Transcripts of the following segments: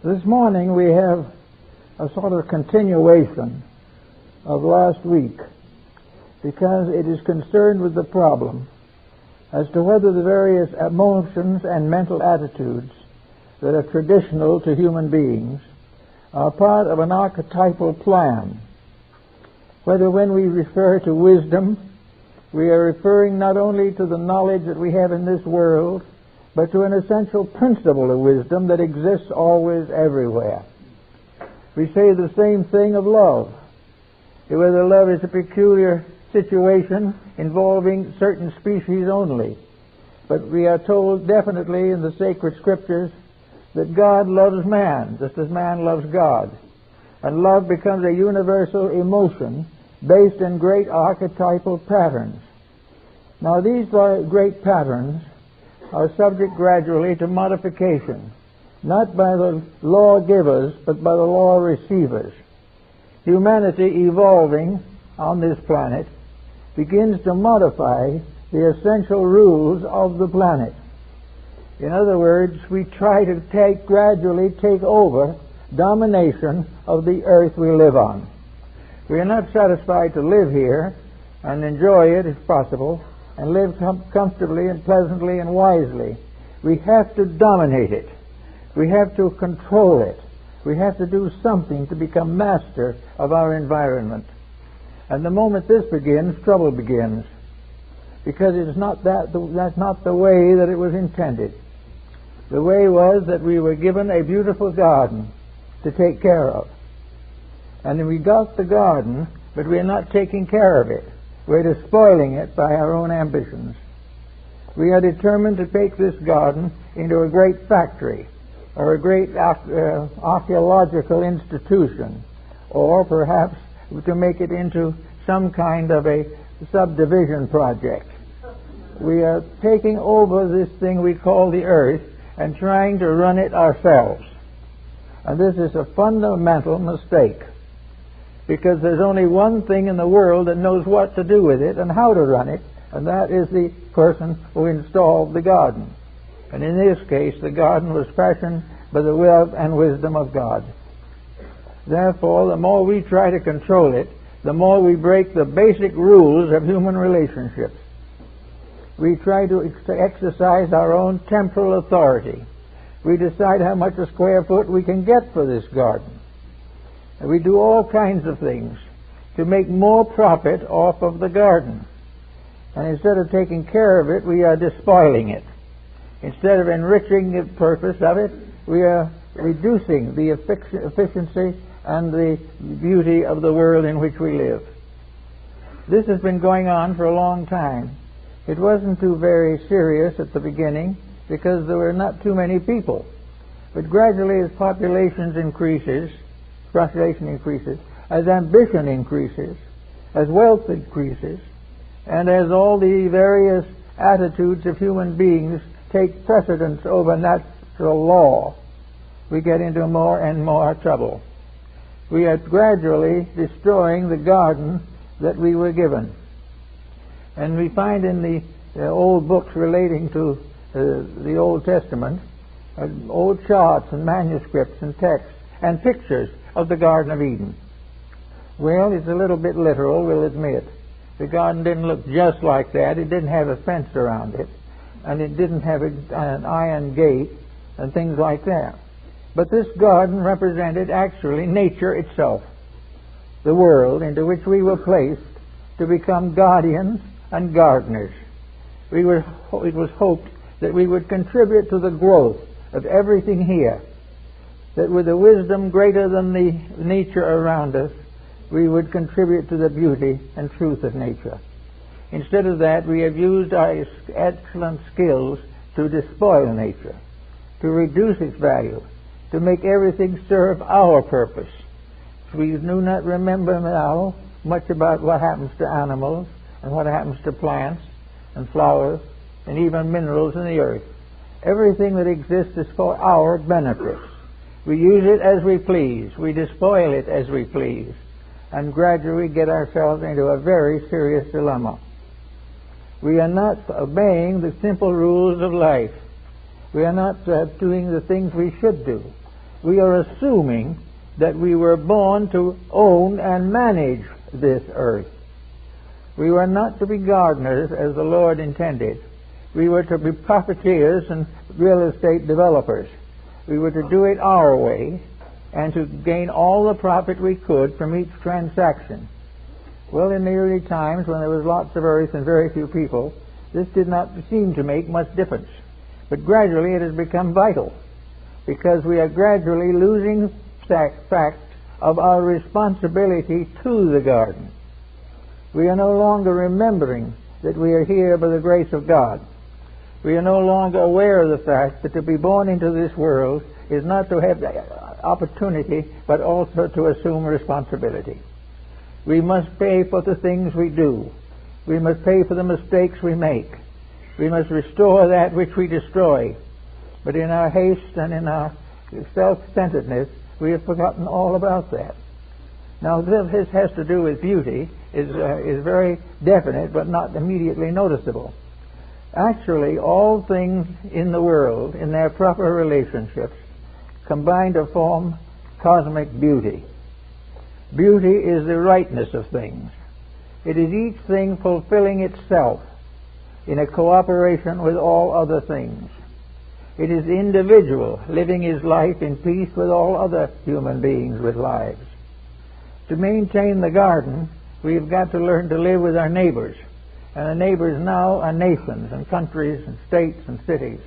This morning we have a sort of continuation of last week because it is concerned with the problem as to whether the various emotions and mental attitudes that are traditional to human beings are part of an archetypal plan. Whether when we refer to wisdom, we are referring not only to the knowledge that we have in this world, but to an essential principle of wisdom that exists always everywhere. We say the same thing of love. Whether love is a peculiar situation involving certain species only. But we are told definitely in the sacred scriptures that God loves man, just as man loves God. And love becomes a universal emotion based in great archetypal patterns. Now these great patterns are subject gradually to modification, not by the law givers, but by the law receivers. Humanity evolving on this planet begins to modify the essential rules of the planet. In other words, we try to gradually take over domination of the earth we live on. We are not satisfied to live here and enjoy it if possible, and live comfortably and pleasantly and wisely. We have to dominate it. We have to control it. We have to do something to become master of our environment. And the moment this begins, trouble begins, because it's not that's not the way that it was intended. The way was that we were given a beautiful garden to take care of. And we got the garden, but we're not taking care of it. We're despoiling it by our own ambitions. We are determined to take this garden into a great factory or a great archaeological institution, or perhaps to make it into some kind of a subdivision project. We are taking over this thing we call the earth and trying to run it ourselves. And this is a fundamental mistake, because there's only one thing in the world that knows what to do with it and how to run it, and that is the person who installed the garden. And in this case, the garden was fashioned by the will and wisdom of God. Therefore, the more we try to control it, the more we break the basic rules of human relationships. We try to exercise our own temporal authority. We decide how much a square foot we can get for this garden. And we do all kinds of things to make more profit off of the garden. And instead of taking care of it, we are despoiling it. Instead of enriching the purpose of it, we are reducing the efficiency and the beauty of the world in which we live. This has been going on for a long time. It wasn't too very serious at the beginning because there were not too many people. But gradually, as population increases, as ambition increases, as wealth increases, and as all the various attitudes of human beings take precedence over natural law, we get into more and more trouble. We are gradually destroying the garden that we were given. And we find in the old books relating to the Old Testament, old charts and manuscripts and texts and pictures of the Garden of Eden. Well, it's a little bit literal, we'll admit. The garden didn't look just like that. It didn't have a fence around it, and it didn't have an iron gate and things like that. But this garden represented actually nature itself, the world into which we were placed to become guardians and gardeners. It was hoped that we would contribute to the growth of everything here, that with a wisdom greater than the nature around us, we would contribute to the beauty and truth of nature. Instead of that, we have used our excellent skills to despoil nature, to reduce its value, to make everything serve our purpose. We do not remember now much about what happens to animals and what happens to plants and flowers and even minerals in the earth. Everything that exists is for our benefit. We use it as we please. We despoil it as we please. And gradually get ourselves into a very serious dilemma. We are not obeying the simple rules of life. We are not doing the things we should do. we are assuming that we were born to own and manage this earth. We were not to be gardeners as the Lord intended. We were to be profiteers and real estate developers. We were to do it our way and to gain all the profit we could from each transaction. Well, in the early times, when there was lots of earth and very few people, this did not seem to make much difference. But gradually it has become vital, because we are gradually losing fact of our responsibility to the garden. We are no longer remembering that we are here by the grace of God. We are no longer aware of the fact that to be born into this world is not to have the opportunity, but also to assume responsibility. We must pay for the things we do. We must pay for the mistakes we make. We must restore that which we destroy. But in our haste and in our self-centeredness, we have forgotten all about that. Now, this has to do with beauty, is very definite, but not immediately noticeable. Actually, all things in the world, in their proper relationships, combine to form cosmic beauty. Beauty is the rightness of things. It is each thing fulfilling itself in a cooperation with all other things. It is the individual living his life in peace with all other human beings with lives. To maintain the garden, we've got to learn to live with our neighbors. And the neighbors now are nations and countries and states and cities.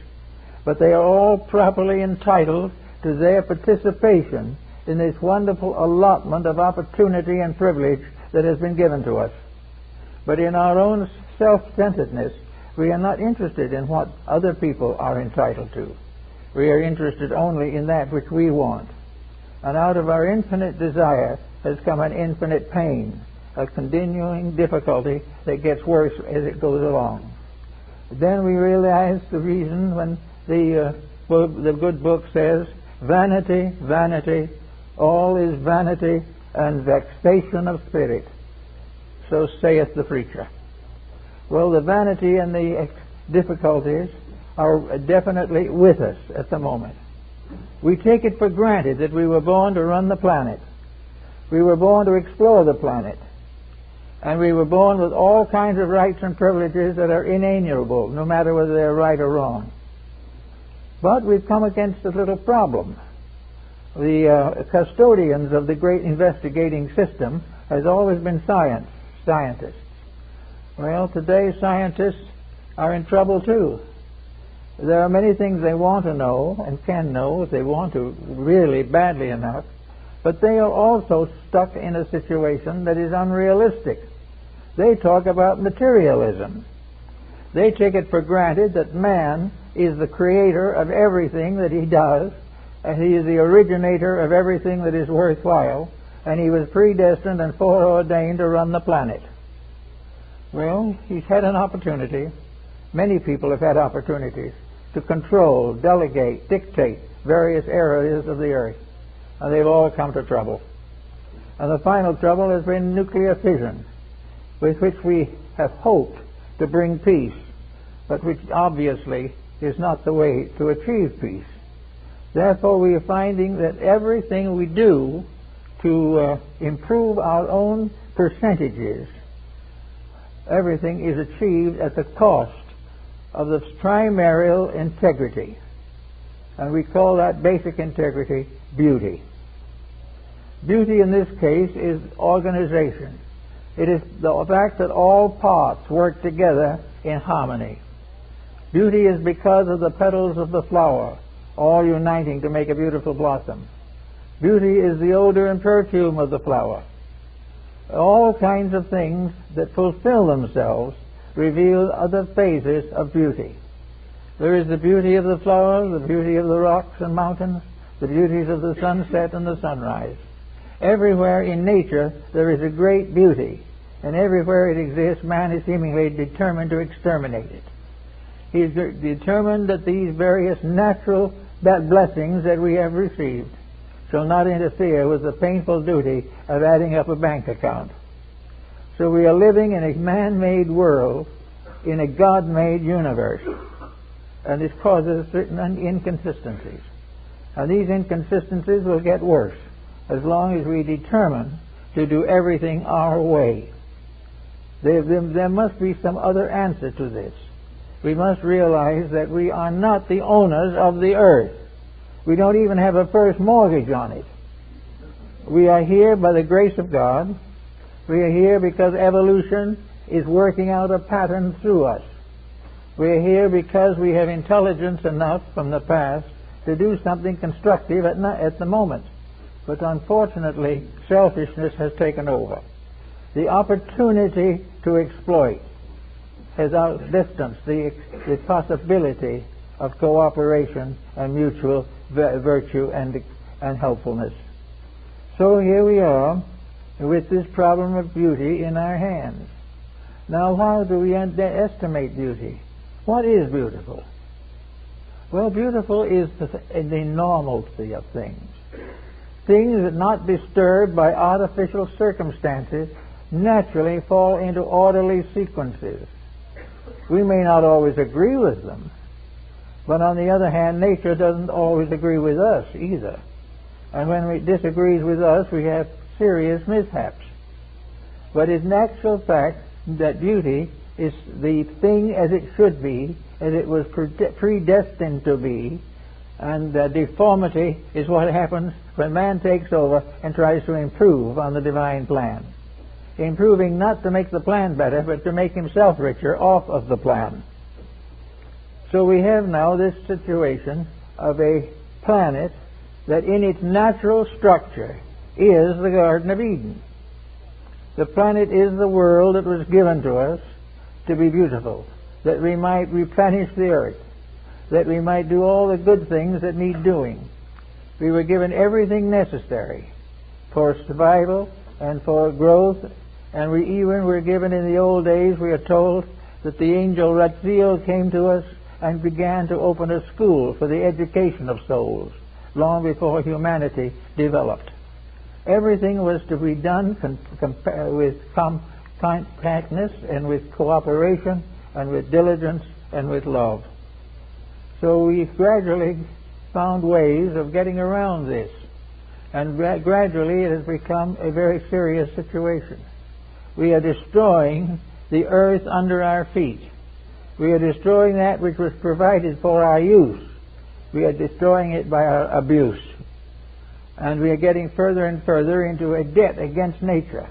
But they are all properly entitled to their participation in this wonderful allotment of opportunity and privilege that has been given to us. But in our own self-centeredness, we are not interested in what other people are entitled to. We are interested only in that which we want. And out of our infinite desire has come an infinite pain, a continuing difficulty that gets worse as it goes along. Then we realize the reason when the good book says, vanity, vanity, all is vanity and vexation of spirit. So saith the preacher. Well, the vanity and the difficulties are definitely with us at the moment. We take it for granted that we were born to run the planet. We were born to explore the planet. And we were born with all kinds of rights and privileges that are inalienable, no matter whether they're right or wrong. But we've come against a little problem. The custodians of the great investigating system has always been scientists. Well, today scientists are in trouble too. There are many things they want to know and can know if they want to really badly enough, but they are also stuck in a situation that is unrealistic. They talk about materialism. They take it for granted that man is the creator of everything that he does, and he is the originator of everything that is worthwhile, and he was predestined and foreordained to run the planet. Well, he's had an opportunity. Many people have had opportunities to control, delegate, dictate various areas of the earth, and they've all come to trouble. And the final trouble has been nuclear fission, with which we have hoped to bring peace, but which obviously is not the way to achieve peace. Therefore, we are finding that everything we do to improve our own percentages, everything is achieved at the cost of the primary integrity. And we call that basic integrity beauty. Beauty in this case is organization. It is the fact that all parts work together in harmony. Beauty is because of the petals of the flower, all uniting to make a beautiful blossom. Beauty is the odor and perfume of the flower. All kinds of things that fulfill themselves reveal other phases of beauty. There is the beauty of the flower, the beauty of the rocks and mountains, the beauties of the sunset and the sunrise. Everywhere in nature there is a great beauty, and everywhere it exists, man is seemingly determined to exterminate it. He is determined that these various natural blessings that we have received shall not interfere with the painful duty of adding up a bank account. So we are living in a man-made world, in a God-made universe, and this causes certain inconsistencies. And these inconsistencies will get worse as long as we determine to do everything our way. There must be some other answer to this. We must realize that we are not the owners of the earth. We don't even have a first mortgage on it. We are here by the grace of God. We are here because evolution is working out a pattern through us. We are here because we have intelligence enough from the past to do something constructive at the moment. But unfortunately, selfishness has taken over. The opportunity to exploit has outdistanced the possibility of cooperation and mutual virtue and helpfulness. So here we are with this problem of beauty in our hands. Now, how do we estimate beauty? What is beautiful? Well, beautiful is the normalcy of things. Things that not disturbed by artificial circumstances naturally fall into orderly sequences. We may not always agree with them, but on the other hand, nature doesn't always agree with us either. And when it disagrees with us, we have serious mishaps. But it's an actual fact that beauty is the thing as it should be, as it was predestined to be, and deformity is what happens when man takes over and tries to improve on the divine plan. Improving not to make the plan better, but to make himself richer off of the plan. So we have now this situation of a planet that in its natural structure is the Garden of Eden. The planet is the world that was given to us to be beautiful, that we might replenish the earth, that we might do all the good things that need doing. We were given everything necessary for survival and for growth, and we even were given in the old days, we are told, that the angel Ratziel came to us and began to open a school for the education of souls, long before humanity developed. Everything was to be done with compactness and with cooperation and with diligence and with love. So we've gradually found ways of getting around this, and gradually it has become a very serious situation. We are destroying the earth under our feet. We are destroying that which was provided for our use. We are destroying it by our abuse. And we are getting further and further into a debt against nature,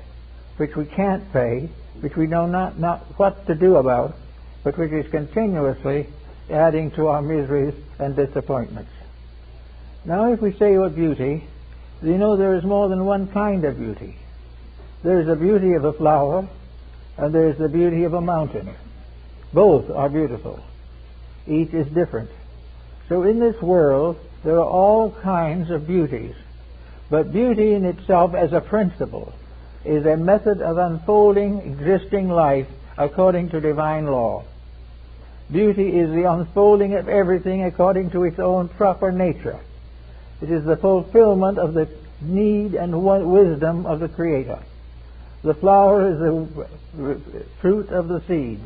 which we can't pay, which we know not what to do about, but which is continuously adding to our miseries and disappointments. Now, if we say what beauty, you know there is more than one kind of beauty. There is the beauty of a flower, and there is the beauty of a mountain. Both are beautiful. Each is different. So in this world, there are all kinds of beauties. But beauty in itself as a principle is a method of unfolding existing life according to divine law. Beauty is the unfolding of everything according to its own proper nature. It is the fulfillment of the need and wisdom of the Creator. The flower is the fruit of the seed,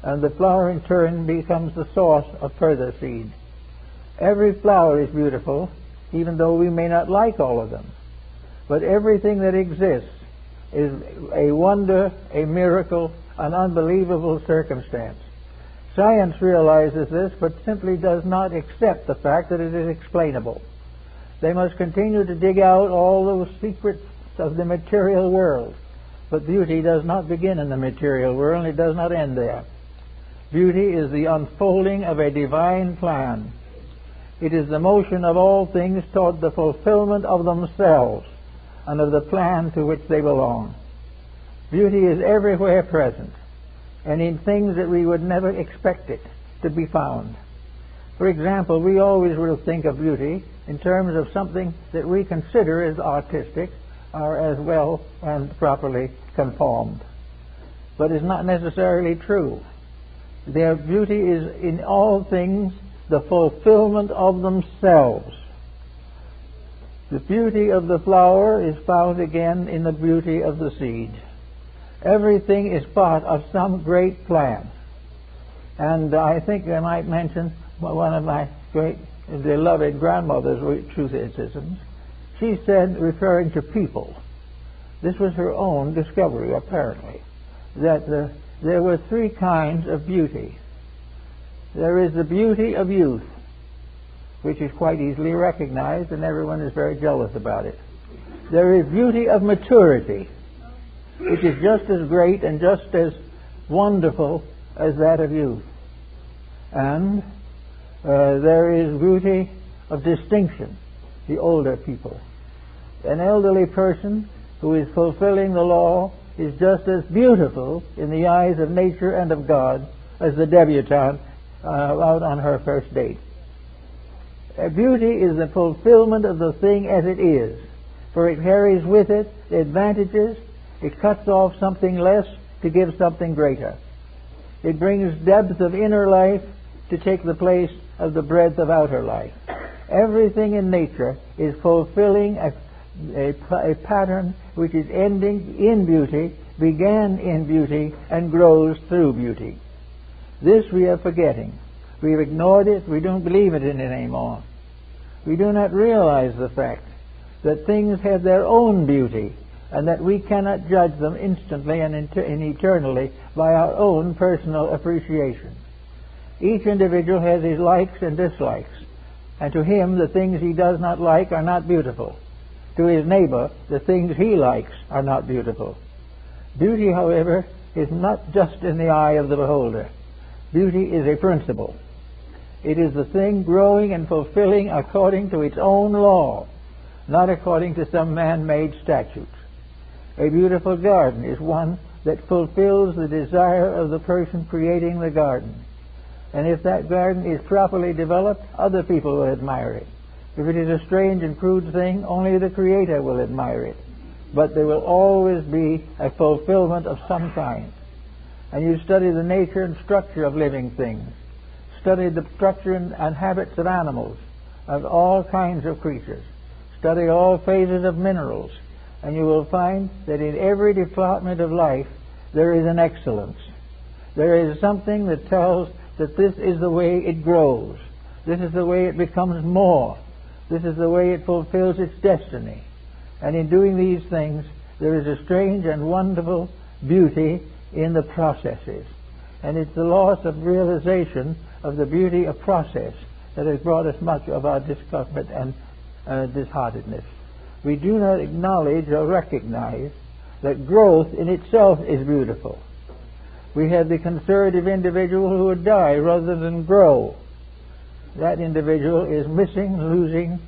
and the flower in turn becomes the source of further seed. Every flower is beautiful, even though we may not like all of them. But everything that exists is a wonder, a miracle, an unbelievable circumstance. Science realizes this, but simply does not accept the fact that it is explainable. They must continue to dig out all those secrets of the material world. But beauty does not begin in the material world, and it does not end there. Beauty is the unfolding of a divine plan. It is the motion of all things toward the fulfillment of themselves and of the plan to which they belong. Beauty is everywhere present, and in things that we would never expect it to be found. For example, we always will think of beauty in terms of something that we consider as artistic or as well and properly conformed. But it's not necessarily true. Their beauty is in all things the fulfillment of themselves. The beauty of the flower is found again in the beauty of the seed. Everything is part of some great plan. And I think I might mention one of my great beloved grandmother's truth-isms, she said, referring to people, this was her own discovery apparently, that there were three kinds of beauty. There is the beauty of youth, which is quite easily recognized, and everyone is very jealous about it. There is beauty of maturity, which is just as great and just as wonderful as that of youth. And there is beauty of distinction, the older people. An elderly person who is fulfilling the law is just as beautiful in the eyes of nature and of God as the debutante out on her first date. Beauty is the fulfillment of the thing as it is, for it carries with it the advantages. It cuts off something less to give something greater. It brings depth of inner life to take the place of the breadth of outer life. Everything in nature is fulfilling a pattern which is ending in beauty, began in beauty, and grows through beauty. This we are forgetting. We have ignored it. We don't believe it anymore. We do not realize the fact that things have their own beauty, and that we cannot judge them instantly and eternally by our own personal appreciation. Each individual has his likes and dislikes, and to him the things he does not like are not beautiful. To his neighbor, the things he likes are not beautiful. Beauty, however, is not just in the eye of the beholder. Beauty is a principle. It is the thing growing and fulfilling according to its own law, not according to some man-made statutes. A beautiful garden is one that fulfills the desire of the person creating the garden. And if that garden is properly developed, other people will admire it. If it is a strange and crude thing, only the Creator will admire it. But there will always be a fulfillment of some kind. And you study the nature and structure of living things. Study the structure and habits of animals, of all kinds of creatures. Study all phases of minerals, and you will find that in every department of life there is an excellence. There is something that tells that this is the way it grows. This is the way it becomes more. This is the way it fulfills its destiny. And in doing these things, there is a strange and wonderful beauty in the processes. And it's the loss of realization of the beauty of process that has brought us much of our discomfort and disheartedness. We do not acknowledge or recognize that growth in itself is beautiful. We have the conservative individual who would die rather than grow. That individual is missing, losing,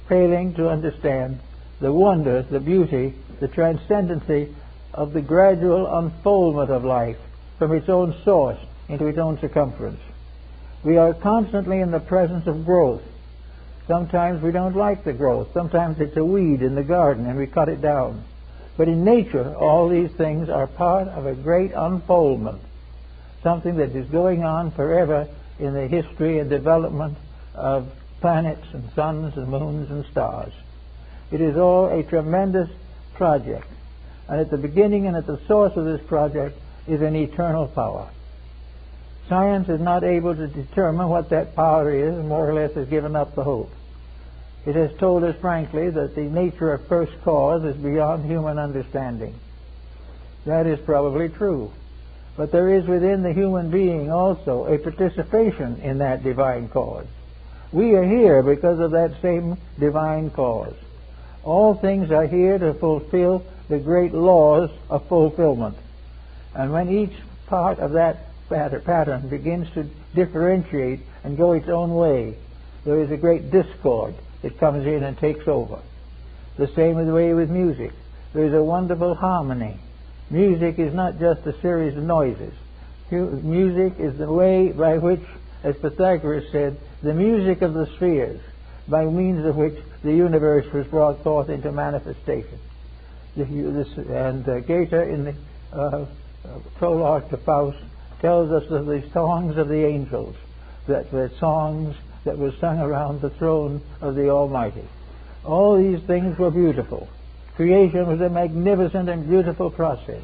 failing to understand the wonder, the beauty, the transcendency of the gradual unfoldment of life from its own source into its own circumference. We are constantly in the presence of growth. Sometimes we don't like the growth. Sometimes it's a weed in the garden and we cut it down. But in nature, all these things are part of a great unfoldment, something that is going on forever in the history and development of planets and suns and moons and stars. It is all a tremendous project. And at the beginning and at the source of this project is an eternal power. Science is not able to determine what that power is, and more or less has given up the hope. It has told us frankly that the nature of first cause is beyond human understanding. That is probably true. But there is within the human being also a participation in that divine cause. We are here because of that same divine cause. All things are here to fulfill the great laws of fulfillment. And when each part of that pattern begins to differentiate and go its own way, there is a great discord that comes in and takes over. The same is the way with music. There is a wonderful harmony. Music is not just a series of noises. Music is the way by which, as Pythagoras said, the music of the spheres, by means of which the universe was brought forth into manifestation. And Goethe, in the prologue to Faust, tells us of the songs of the angels, that were songs that were sung around the throne of the Almighty. All these things were beautiful. Creation was a magnificent and beautiful process.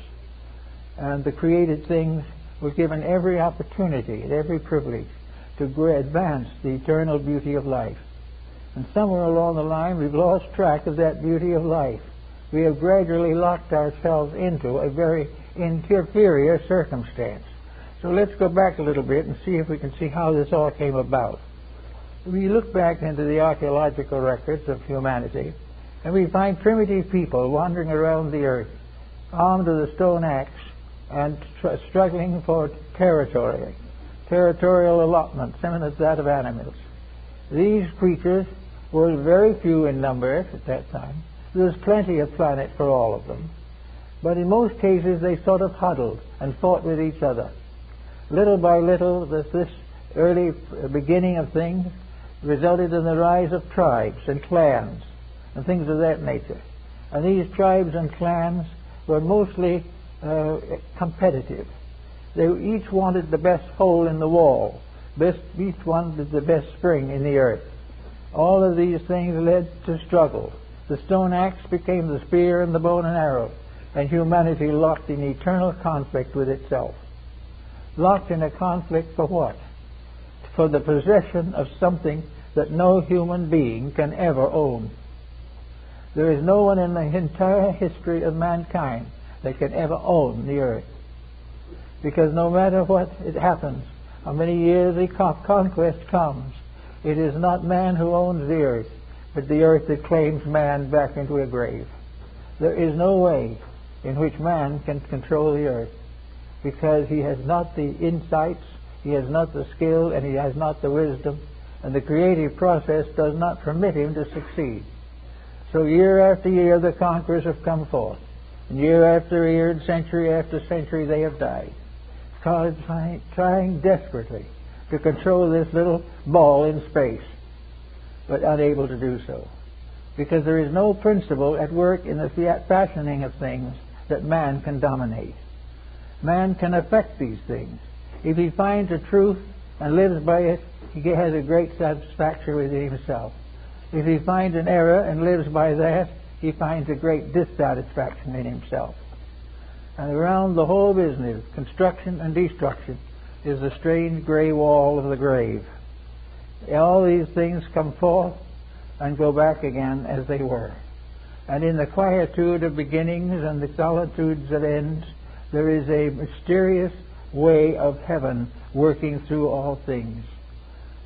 And the created things were given every opportunity and every privilege to advance the eternal beauty of life. And somewhere along the line we've lost track of that beauty of life. We have gradually locked ourselves into a very inferior circumstance. So let's go back a little bit and see if we can see how this all came about. We look back into the archaeological records of humanity, and we find primitive people wandering around the earth, armed with a stone axe and struggling for territorial allotment, similar to that of animals. These creatures were very few in number at that time. There was plenty of planet for all of them. But in most cases they sort of huddled and fought with each other. Little by little, this early beginning of things resulted in the rise of tribes and clans and things of that nature. And these tribes and clans were mostly competitive. They each wanted the best hole in the wall. Each wanted the best spring in the earth. All of these things led to struggle. The stone axe became the spear and the bow and arrow, and humanity locked in eternal conflict with itself. Locked in a conflict for what? For the possession of something that no human being can ever own. There is no one in the entire history of mankind that can ever own the earth. Because no matter what it happens, how many years the conquest comes, it is not man who owns the earth, but the earth that claims man back into a grave. There is no way in which man can control the earth, because he has not the insights, he has not the skill, and he has not the wisdom, and the creative process does not permit him to succeed. So year after year the conquerors have come forth, and year after year, and century after century they have died, trying desperately to control this little ball in space, but unable to do so, because there is no principle at work in the fashioning of things that man can dominate. Man can affect these things. If he finds a truth and lives by it, he has a great satisfaction within himself. If he finds an error and lives by that, he finds a great dissatisfaction in himself. And around the whole business, construction and destruction, is the strange gray wall of the grave. All these things come forth and go back again as they were. And in the quietude of beginnings and the solitudes of ends, there is a mysterious way of heaven working through all things.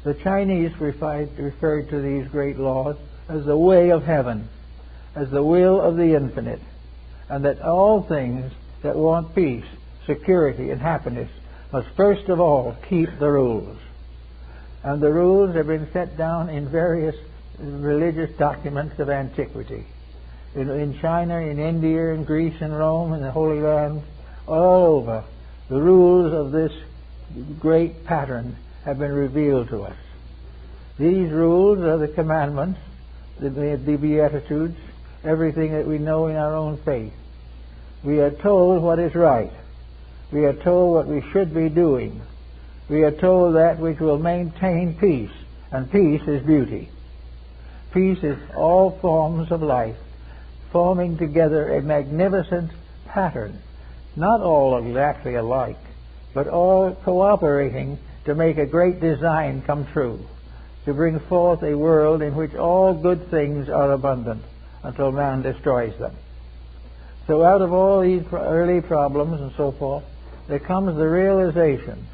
The Chinese referred to these great laws as the way of heaven, as the will of the infinite, and that all things that want peace, security, and happiness must first of all keep the rules. And the rules have been set down in various religious documents of antiquity. In China, in India, in Greece, in Rome, in the Holy Land, all over, the rules of this great pattern have been revealed to us. These rules are the commandments, the Beatitudes, everything that we know in our own faith. We are told what is right. We are told what we should be doing. We are told that which will maintain peace, and peace is beauty. Peace is all forms of life forming together a magnificent pattern, not all exactly alike, but all cooperating to make a great design come true, to bring forth a world in which all good things are abundant until man destroys them. So out of all these early problems and so forth, there comes the realization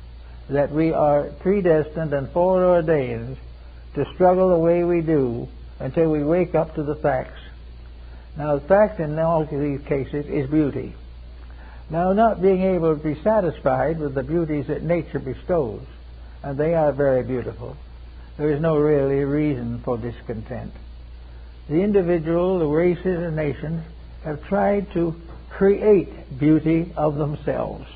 that we are predestined and foreordained to struggle the way we do until we wake up to the facts. Now, the fact in all of these cases is beauty. Now, not being able to be satisfied with the beauties that nature bestows, and they are very beautiful, there is no really reason for discontent. The individual, the races and nations have tried to create beauty of themselves.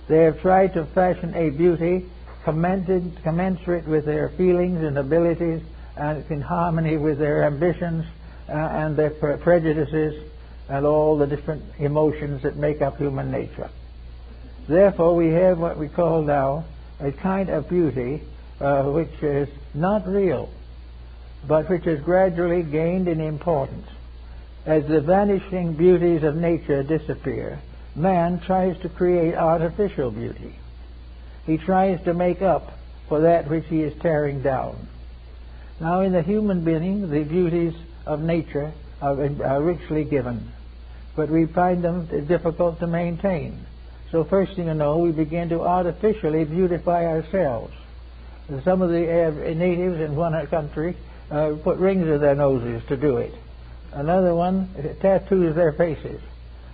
They have tried to fashion a beauty commensurate with their feelings and abilities and in harmony with their ambitions and their prejudices and all the different emotions that make up human nature. Therefore, we have what we call now a kind of beauty which is not real, but which has gradually gained in importance. As the vanishing beauties of nature disappear, man tries to create artificial beauty. He tries to make up for that which he is tearing down. Now in the human being, the beauties of nature are richly given, but we find them difficult to maintain. So first thing you know, we begin to artificially beautify ourselves. Some of the natives in one country put rings in their noses to do it. Another one tattoos their faces.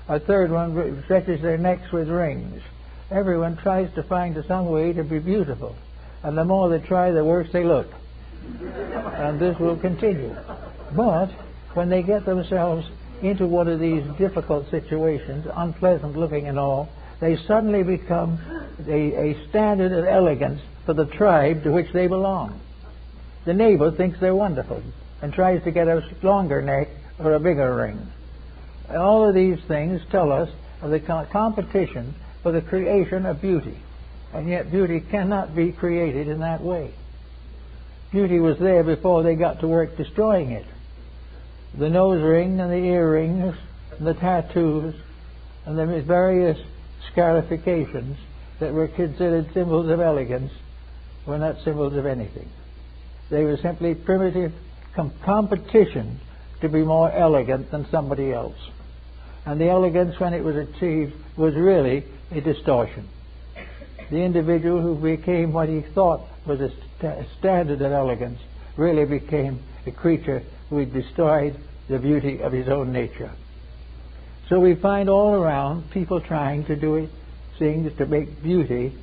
A third one stretches their necks with rings. Everyone tries to find some way to be beautiful. And the more they try, the worse they look. And this will continue. But when they get themselves into one of these difficult situations, unpleasant looking and all, they suddenly become a standard of elegance for the tribe to which they belong. The neighbor thinks they're wonderful and tries to get a longer neck or a bigger ring. All of these things tell us of the competition for the creation of beauty. And yet beauty cannot be created in that way. Beauty was there before they got to work destroying it. The nose ring and the earrings and the tattoos and the various scarifications that were considered symbols of elegance were not symbols of anything. They were simply primitive competition to be more elegant than somebody else. And the elegance, when it was achieved, was really a distortion. The individual who became what he thought was a standard of elegance really became a creature who had destroyed the beauty of his own nature. So we find all around people trying to do things to make beauty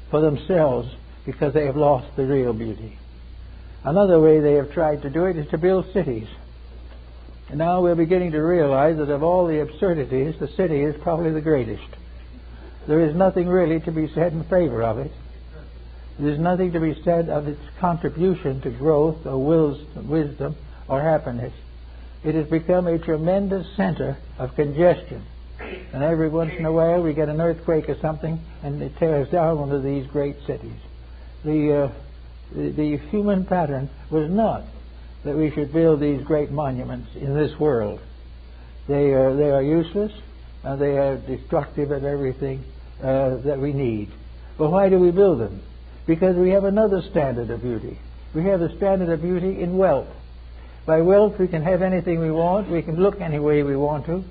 for themselves because they have lost the real beauty. Another way they have tried to do it is to build cities. And now we're beginning to realize that of all the absurdities, the city is probably the greatest. There is nothing really to be said in favor of it. There's nothing to be said of its contribution to growth or wisdom or happiness. It has become a tremendous center of congestion. And every once in a while we get an earthquake or something and it tears down one of these great cities. The human pattern was not that we should build these great monuments in this world. They are useless and they are destructive of everything that we need. But why do we build them? Because we have another standard of beauty. We have the standard of beauty in wealth. By wealth we can have anything we want, we can look any way we want to,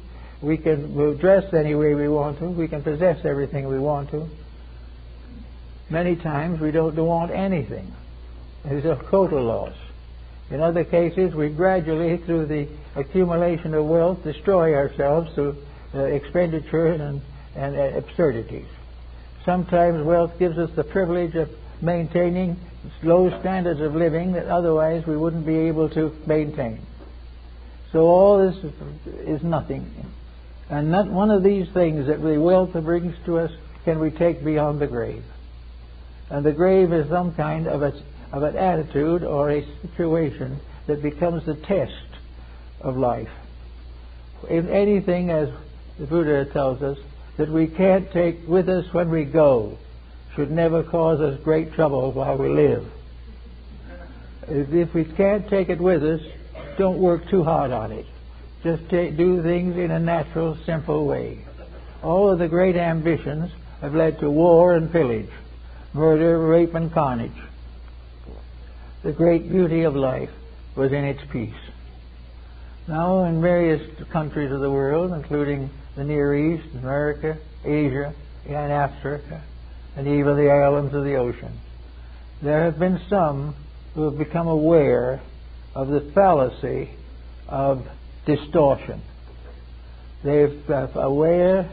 we'll dress any way we want to, we can possess everything we want to. Many times we don't want anything. There's a total loss. In other cases, we gradually, through the accumulation of wealth, destroy ourselves through expenditure and absurdities. Sometimes wealth gives us the privilege of maintaining low standards of living that otherwise we wouldn't be able to maintain. So all this is nothing. And not one of these things that the wealth brings to us can we take beyond the grave. And the grave is some kind of an attitude or a situation that becomes the test of life. In anything, as the Buddha tells us, that we can't take with us when we go should never cause us great trouble while we live. If we can't take it with us, don't work too hard on it. Just do things in a natural, simple way. All of the great ambitions have led to war and pillage, murder, rape, and carnage. The great beauty of life was in its peace. Now in various countries of the world, including the Near East, America, Asia, and Africa, and even the islands of the ocean, there have been some who have become aware of the fallacy of distortion. They're aware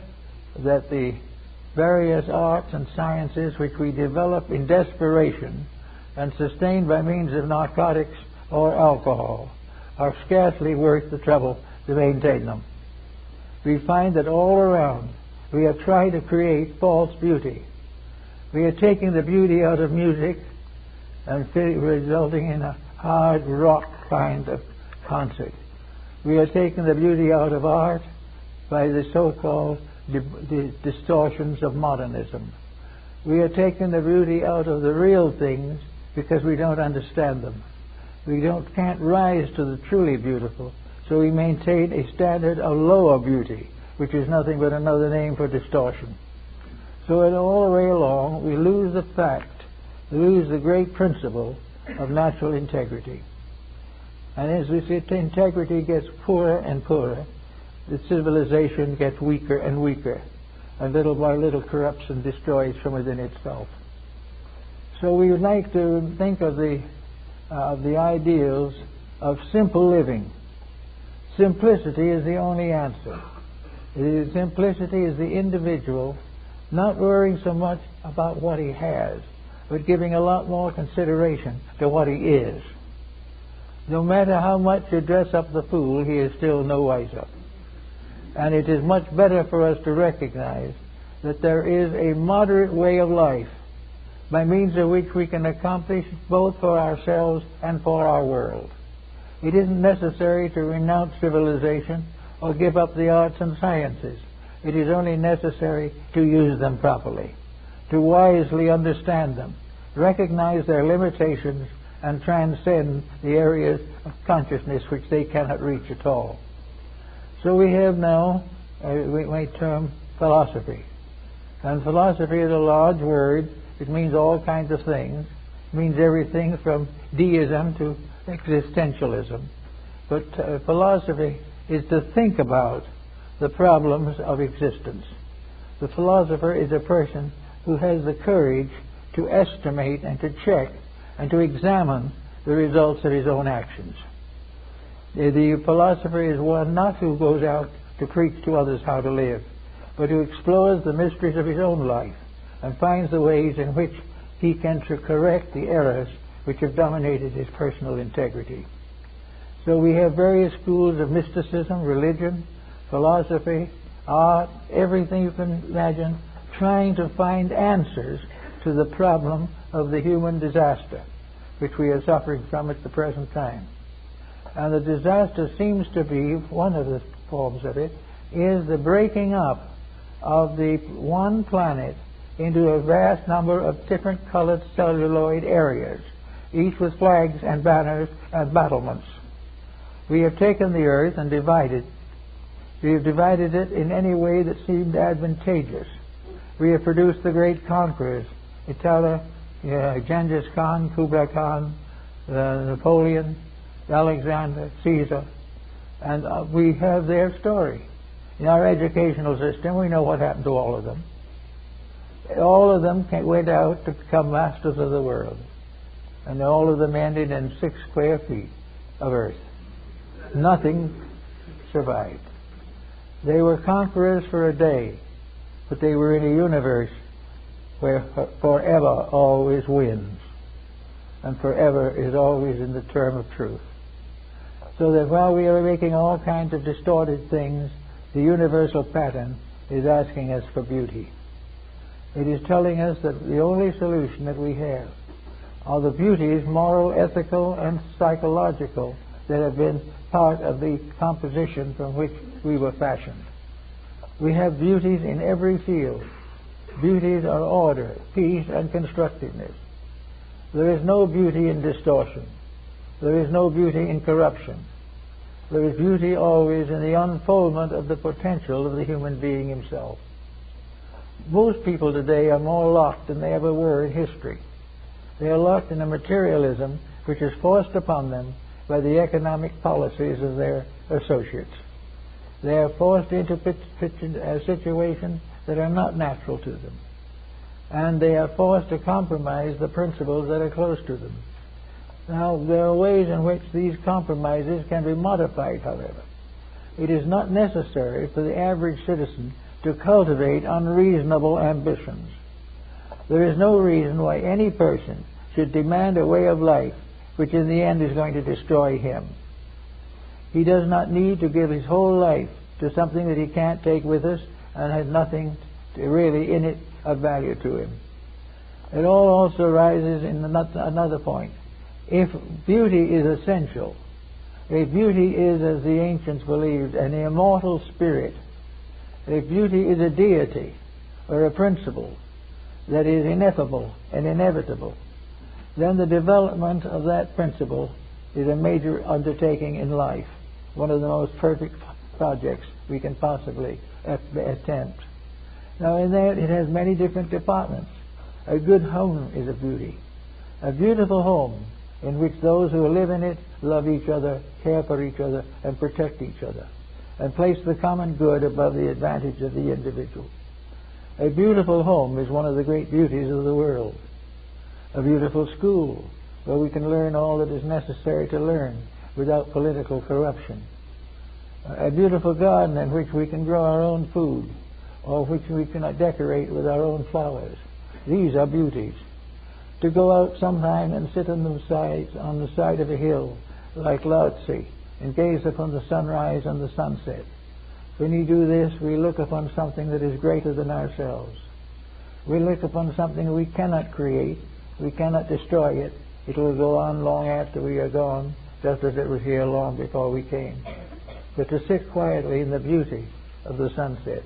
that the various arts and sciences which we develop in desperation and sustained by means of narcotics or alcohol are scarcely worth the trouble to maintain them. We find that all around we are trying to create false beauty. We are taking the beauty out of music and resulting in a hard rock kind of concert. We are taking the beauty out of art by the so-called distortions of modernism. We are taking the beauty out of the real things because we don't understand them. We can't rise to the truly beautiful, so we maintain a standard of lower beauty, which is nothing but another name for distortion. So all the way along, we lose the fact lose the great principle of natural integrity. And as we see, integrity gets poorer and poorer. The civilization gets weaker and weaker, and little by little corrupts and destroys from within itself. So we would like to think of the ideals of simple living. Simplicity is the only answer. Simplicity is the individual not worrying so much about what he has, but giving a lot more consideration to what he is. No matter how much you dress up the fool, he is still no wiser. And it is much better for us to recognize that there is a moderate way of life by means of which we can accomplish both for ourselves and for our world. It isn't necessary to renounce civilization or give up the arts and sciences. It is only necessary to use them properly, to wisely understand them, recognize their limitations, and transcend the areas of consciousness which they cannot reach at all. So we have now, we might term, philosophy. And philosophy is a large word. It means all kinds of things. It means everything from deism to existentialism. But philosophy is to think about the problems of existence. The philosopher is a person who has the courage to estimate and to check and to examine the results of his own actions. The philosopher is one not who goes out to preach to others how to live, but who explores the mysteries of his own life and finds the ways in which he can correct the errors which have dominated his personal integrity. So we have various schools of mysticism, religion, philosophy, art, everything you can imagine, trying to find answers to the problem of the human disaster which we are suffering from at the present time. And the disaster seems to be, one of the forms of it, is the breaking up of the one planet into a vast number of different colored celluloid areas, each with flags and banners and battlements. We have taken the earth and divided. We have divided it in any way that seemed advantageous. We have produced the great conquerors, Genghis Khan, Kublai Khan, Napoleon, Alexander, Caesar, and we have their story. In our educational system, we know what happened to all of them. All of them went out to become masters of the world, and all of them ended in 6 square feet of earth. Nothing survived. They were conquerors for a day, but they were in a universe where forever always wins, and forever is always in the term of truth. So that while we are making all kinds of distorted things, the universal pattern is asking us for beauty. It is telling us that the only solution that we have are the beauties, moral, ethical, and psychological, that have been part of the composition from which we were fashioned. We have beauties in every field. Beauties are order, peace, and constructiveness. There is no beauty in distortion. There is no beauty in corruption. There is beauty always in the unfoldment of the potential of the human being himself. Most people today are more locked than they ever were in history. They are locked in a materialism which is forced upon them by the economic policies of their associates. They are forced into situations that are not natural to them. And they are forced to compromise the principles that are close to them. Now, there are ways in which these compromises can be modified, however. It is not necessary for the average citizen to cultivate unreasonable ambitions. There is no reason why any person should demand a way of life which in the end is going to destroy him. He does not need to give his whole life to something that he can't take with us and has nothing really in it of value to him. It all also rises in another point. If beauty is essential, if beauty is, as the ancients believed, an immortal spirit, if beauty is a deity or a principle that is ineffable and inevitable, then the development of that principle is a major undertaking in life, one of the most perfect projects we can possibly attempt. Now, in that, it has many different departments. A good home is a beauty. A beautiful home in which those who live in it love each other, care for each other, and protect each other, and place the common good above the advantage of the individual. A beautiful home is one of the great beauties of the world. A beautiful school where we can learn all that is necessary to learn without political corruption. A beautiful garden in which we can grow our own food, or which we can decorate with our own flowers. These are beauties. To go out sometime and sit on the side of a hill like Lao Tzu and gaze upon the sunrise and the sunset. When we do this, we look upon something that is greater than ourselves. We look upon something we cannot create. We cannot destroy it. It will go on long after we are gone, just as it was here long before we came. But to sit quietly in the beauty of the sunset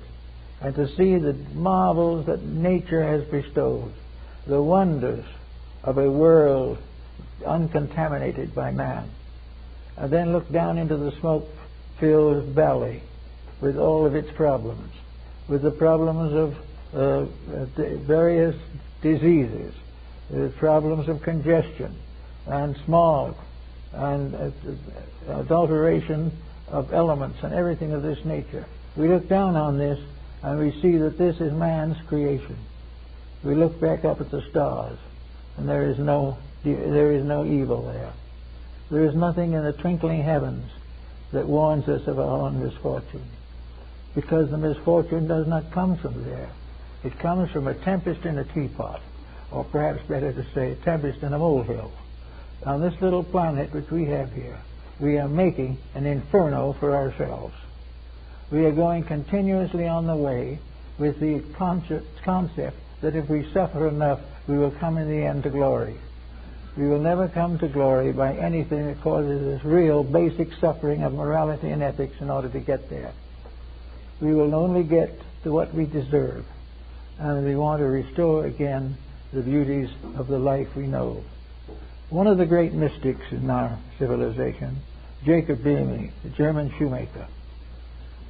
and to see the marvels that nature has bestowed, the wonders of a world uncontaminated by man, and then look down into the smoke-filled valley with all of its problems, with the problems of various diseases, the problems of congestion and smog and adulteration of elements and everything of this nature. We look down on this and we see that this is man's creation. We look back up at the stars and there is no evil there. There is nothing in the twinkling heavens that warns us of our own misfortune, because the misfortune does not come from there. It comes from a tempest in a teapot, or perhaps better to say, a tempest in a molehill. On this little planet which we have here, we are making an inferno for ourselves. We are going continuously on the way with the concept that if we suffer enough, we will come in the end to glory. We will never come to glory by anything that causes this real basic suffering of morality and ethics in order to get there. We will only get to what we deserve, and we want to restore again the beauties of the life we know. One of the great mystics in our civilization, Jacob Boehme, the German shoemaker,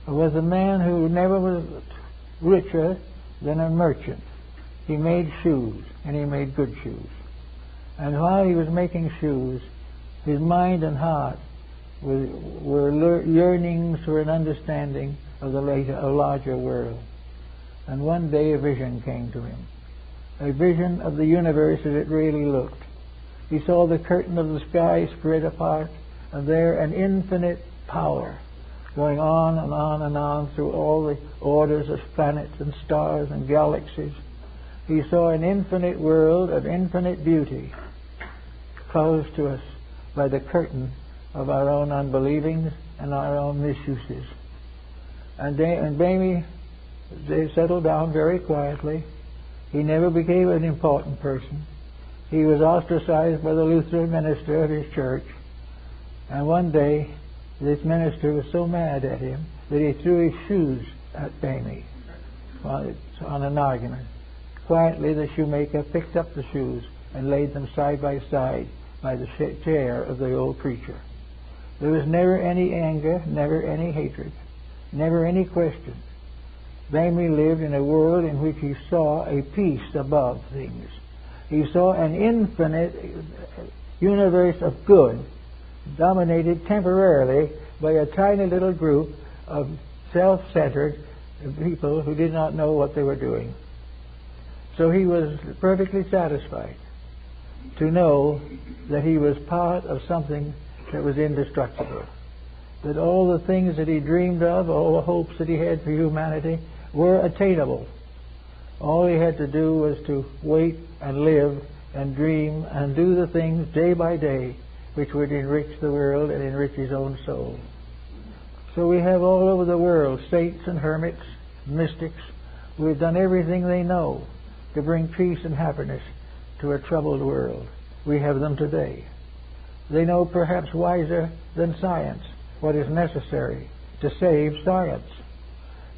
was a man who never was richer than a merchant. He made shoes, and he made good shoes. And while he was making shoes, his mind and heart were yearnings for an understanding of the larger world. And one day a vision came to him, a vision of the universe as it really looked. He saw the curtain of the sky spread apart, and there an infinite power going on and on and on through all the orders of planets and stars and galaxies. He saw an infinite world of infinite beauty closed to us by the curtain of our own unbelievings and our own misuses. And Boehme, they settled down very quietly. He never became an important person. He was ostracized by the Lutheran minister of his church. And one day, this minister was so mad at him that he threw his shoes at Boehme on an argument. Quietly, the shoemaker picked up the shoes and laid them side by side by the chair of the old preacher. There was never any anger, never any hatred, never any question. Boehme lived in a world in which he saw a peace above things. He saw an infinite universe of good dominated temporarily by a tiny little group of self-centered people who did not know what they were doing. So he was perfectly satisfied to know that he was part of something that was indestructible, that all the things that he dreamed of, all the hopes that he had for humanity were attainable. All he had to do was to wait and live and dream and do the things day by day which would enrich the world and enrich his own soul. So we have all over the world saints and hermits, mystics, who have done everything they know to bring peace and happiness to a troubled world. We have them today. They know perhaps wiser than science what is necessary to save science.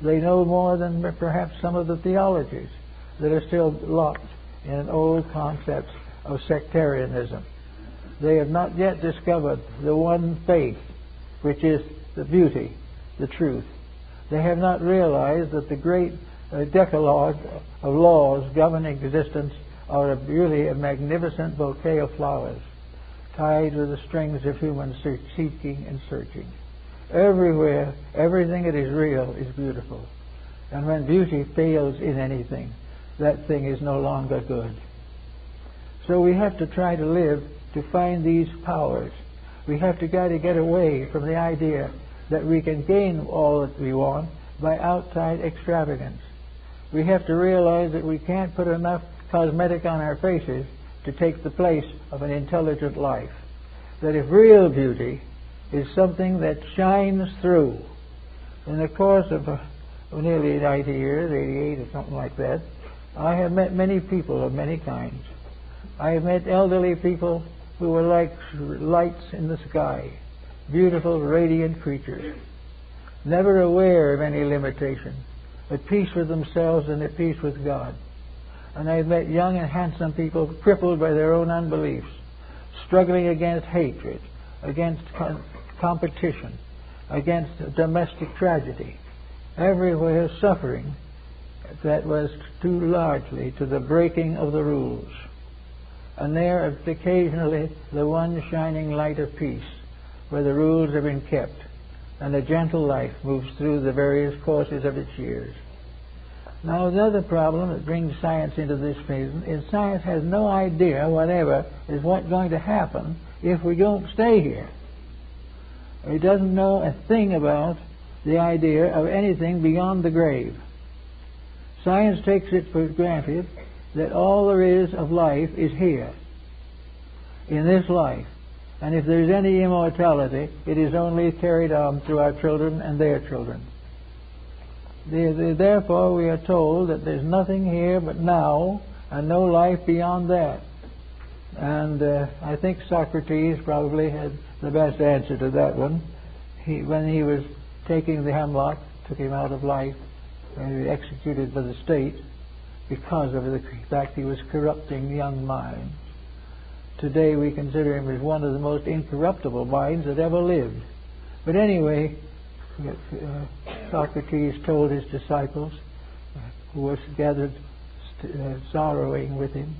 They know more than perhaps some of the theologies that are still locked in old concepts of sectarianism. They have not yet discovered the one faith, which is the beauty, the truth. They have not realized that the great decalogue of laws governing existence or really a magnificent bouquet of flowers tied with the strings of human seeking and searching. Everywhere, everything that is real is beautiful. And when beauty fails in anything, that thing is no longer good. So we have to try to live to find these powers. We have to try to get away from the idea that we can gain all that we want by outside extravagance. We have to realize that we can't put enough cosmetic on our faces to take the place of an intelligent life. That if real beauty is something that shines through, in the course of nearly 90 years, 88 or something like that, I have met many people of many kinds. I have met elderly people who were like lights in the sky, beautiful, radiant creatures, never aware of any limitation, at peace with themselves and at peace with God. And I've met young and handsome people crippled by their own unbeliefs, struggling against hatred, against competition, against domestic tragedy, everywhere suffering that was due largely to the breaking of the rules. And there is occasionally the one shining light of peace, where the rules have been kept, and a gentle life moves through the various courses of its years. Now, another problem that brings science into this field is science has no idea whatever is what's going to happen if we don't stay here. It doesn't know a thing about the idea of anything beyond the grave. Science takes it for granted that all there is of life is here, in this life. And if there's any immortality, it is only carried on through our children and their children. Therefore, we are told that there's nothing here but now, and no life beyond that. And I think Socrates probably had the best answer to that one. When he was taking the hemlock, took him out of life, and he was executed by the state because of the fact he was corrupting young minds. Today we consider him as one of the most incorruptible minds that ever lived. But anyway, Socrates told his disciples, who were gathered sorrowing with him,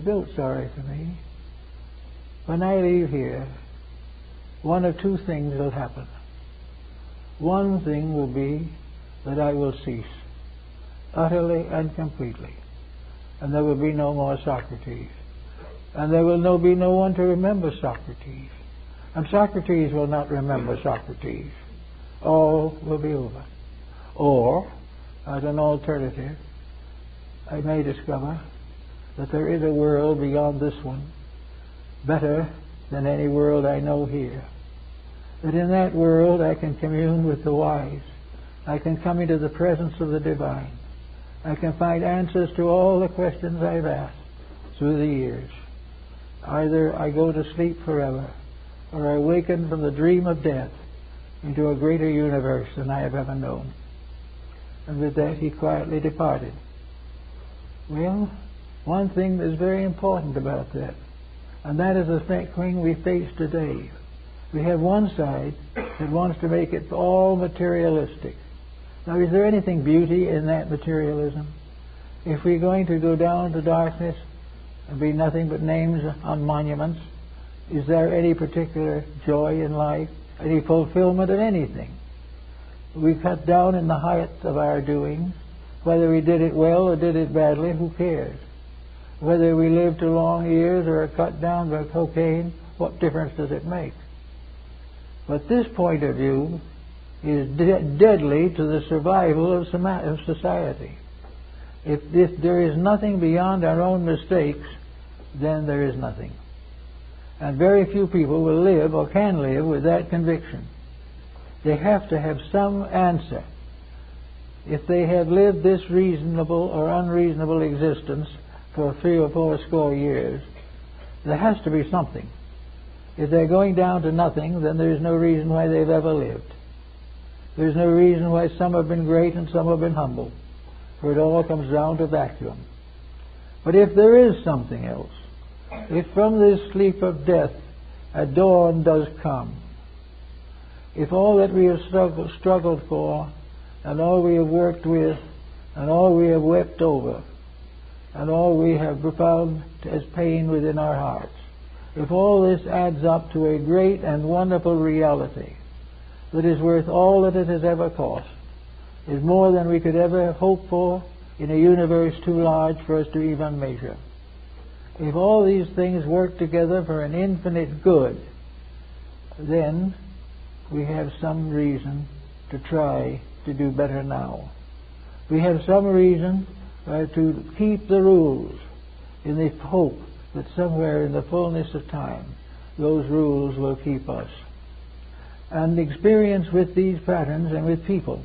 "Don't sorrow for me. When I leave here, one of two things will happen. One thing will be that I will cease, utterly and completely, and there will be no more Socrates. And there will be no one to remember Socrates. And Socrates will not remember Socrates. All will be over. Or, as an alternative, I may discover that there is a world beyond this one, better than any world I know here. That in that world I can commune with the wise. I can come into the presence of the divine. I can find answers to all the questions I've asked through the years. Either I go to sleep forever, or I awaken from the dream of death into a greater universe than I have ever known." And with that he quietly departed. Well, one thing that's very important about that, and that is the thing we face today. We have one side that wants to make it all materialistic. Now, is there anything beauty in that materialism? If we're going to go down to darkness and be nothing but names on monuments, is there any particular joy in life, any fulfillment of anything? We cut down in the height of our doing. Whether we did it well or did it badly, who cares? Whether we live to long years or are cut down by cocaine, what difference does it make? But this point of view is deadly to the survival of society. If there is nothing beyond our own mistakes, then there is nothing. And very few people will live or can live with that conviction. They have to have some answer. If they have lived this reasonable or unreasonable existence for 3 or 4 score years, there has to be something. If they're going down to nothing, then there is no reason why they've ever lived. There's no reason why some have been great and some have been humble, for it all comes down to vacuum. But if there is something else, if from this sleep of death a dawn does come, if all that we have struggled for, and all we have worked with, and all we have wept over, and all we have found as pain within our hearts, if all this adds up to a great and wonderful reality that is worth all that it has ever cost, is more than we could ever hope for in a universe too large for us to even measure. If all these things work together for an infinite good, then we have some reason to try to do better now. We have some reason to keep the rules in the hope that somewhere in the fullness of time those rules will keep us. And experience with these patterns and with people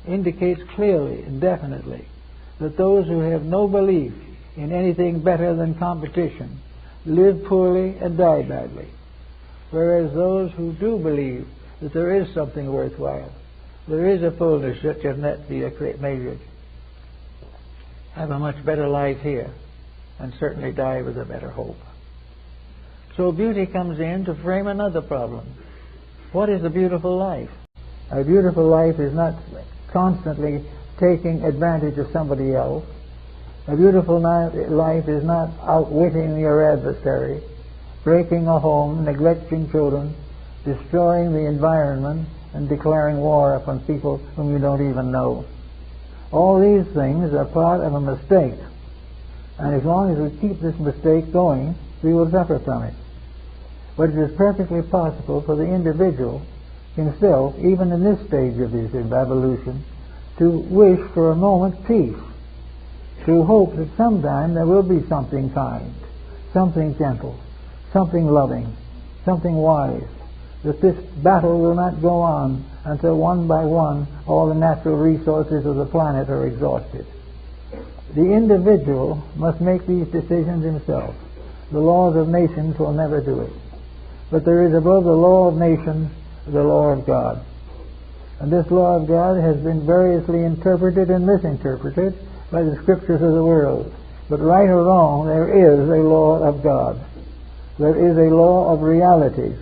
indicates clearly and definitely that those who have no belief in anything better than competition live poorly and die badly, whereas those who do believe that there is something worthwhile, there is a fullness that cannot be measured, have a much better life here and certainly die with a better hope. So beauty comes in to frame another problem. What is a beautiful life? A beautiful life is not constantly taking advantage of somebody else. A beautiful life is not outwitting your adversary, breaking a home, neglecting children, destroying the environment, and declaring war upon people whom you don't even know. All these things are part of a mistake, and as long as we keep this mistake going, we will suffer from it. But it is perfectly possible for the individual himself, even in this stage of his evolution, to wish for a moment peace, to hope that sometime there will be something kind, something gentle, something loving, something wise, that this battle will not go on until one by one all the natural resources of the planet are exhausted. The individual must make these decisions himself. The laws of nations will never do it. But there is above the law of nations the law of God. And this law of God has been variously interpreted and misinterpreted by the scriptures of the world. But right or wrong, there is a law of God. There is a law of realities.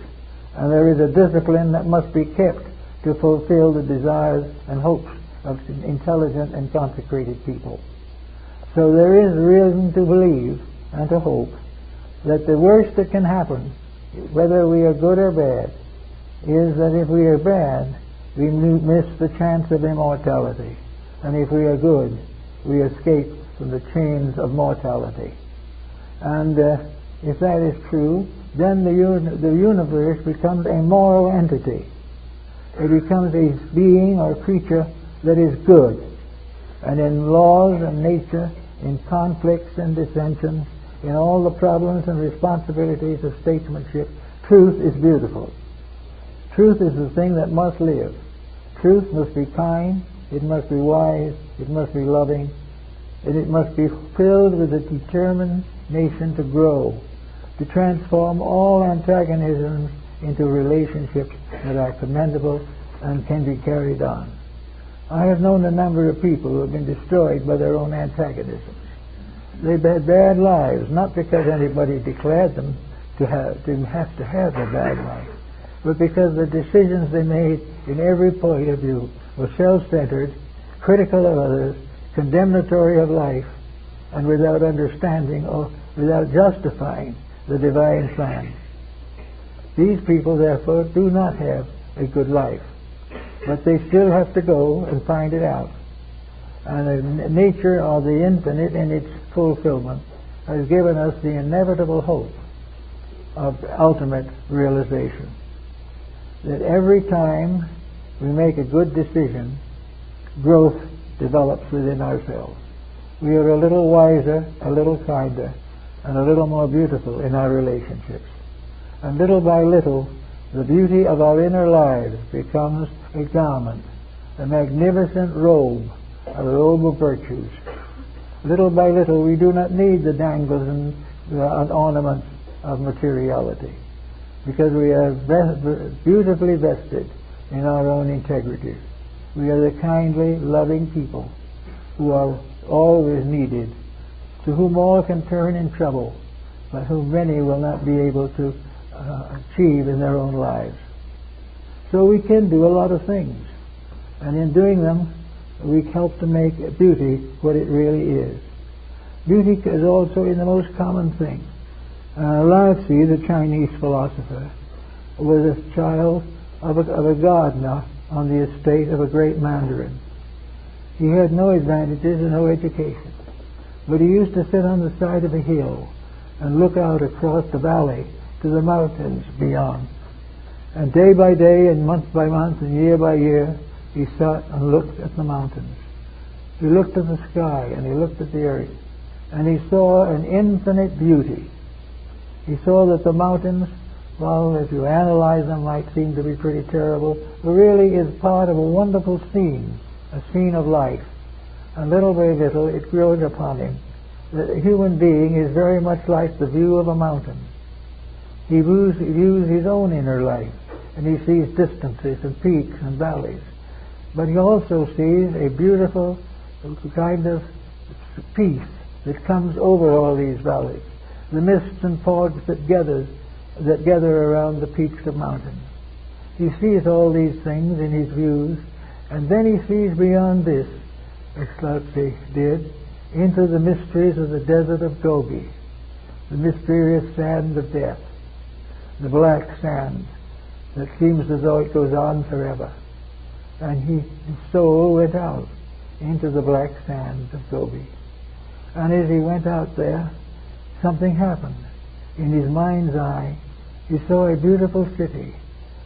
And there is a discipline that must be kept to fulfill the desires and hopes of intelligent and consecrated people. So there is reason to believe and to hope that the worst that can happen, whether we are good or bad, is that if we are bad, we miss the chance of immortality. And if we are good, we escape from the chains of mortality. And if that is true, then the universe becomes a moral entity. It becomes a being or creature that is good. And in laws and nature, in conflicts and dissensions, in all the problems and responsibilities of statesmanship, truth is beautiful. Truth is the thing that must live. Truth must be kind, it must be wise, it must be loving, and it must be filled with a determination to grow, to transform all antagonisms into relationships that are commendable and can be carried on. I have known a number of people who have been destroyed by their own antagonisms. They've had bad lives, not because anybody declared them to have a bad life, but because the decisions they made in every point of view were self-centered, critical of others, condemnatory of life, and without understanding or without justifying the divine plan. These people, therefore, do not have a good life, but they still have to go and find it out. And the nature of the infinite in its fulfillment has given us the inevitable hope of ultimate realization. That every time we make a good decision, growth develops within ourselves. We are a little wiser, a little kinder, and a little more beautiful in our relationships. And little by little, the beauty of our inner lives becomes a garment, a magnificent robe, a robe of virtues. Little by little, we do not need the dangles and ornaments of materiality, because we are beautifully vested in our own integrity. We are the kindly, loving people who are always needed, to whom all can turn in trouble, but whom many will not be able to achieve in their own lives. So we can do a lot of things, and in doing them, we help to make beauty what it really is. Beauty is also in the most common thing. Lao-Tzu, the Chinese philosopher, was a child of a gardener on the estate of a great mandarin. He had no advantages and no education, but he used to sit on the side of a hill and look out across the valley to the mountains beyond. And day by day and month by month and year by year, he sat and looked at the mountains. He looked at the sky and he looked at the earth, and he saw an infinite beauty. He saw that the mountains, well, if you analyze them, might seem to be pretty terrible, but really is part of a wonderful scene, a scene of life. And little by little it grows upon him that a human being is very much like the view of a mountain. He views his own inner life, and he sees distances and peaks and valleys. But he also sees a beautiful kind of peace that comes over all these valleys, the mists and fogs that gather around the peaks of mountains. He sees all these things in his views, and then he sees beyond this, as Lao-Tzu did, into the mysteries of the desert of Gobi, the mysterious sand of death, the black sand that seems as though it goes on forever. And his soul went out into the black sands of Gobi. And as he went out there, something happened. In his mind's eye, he saw a beautiful city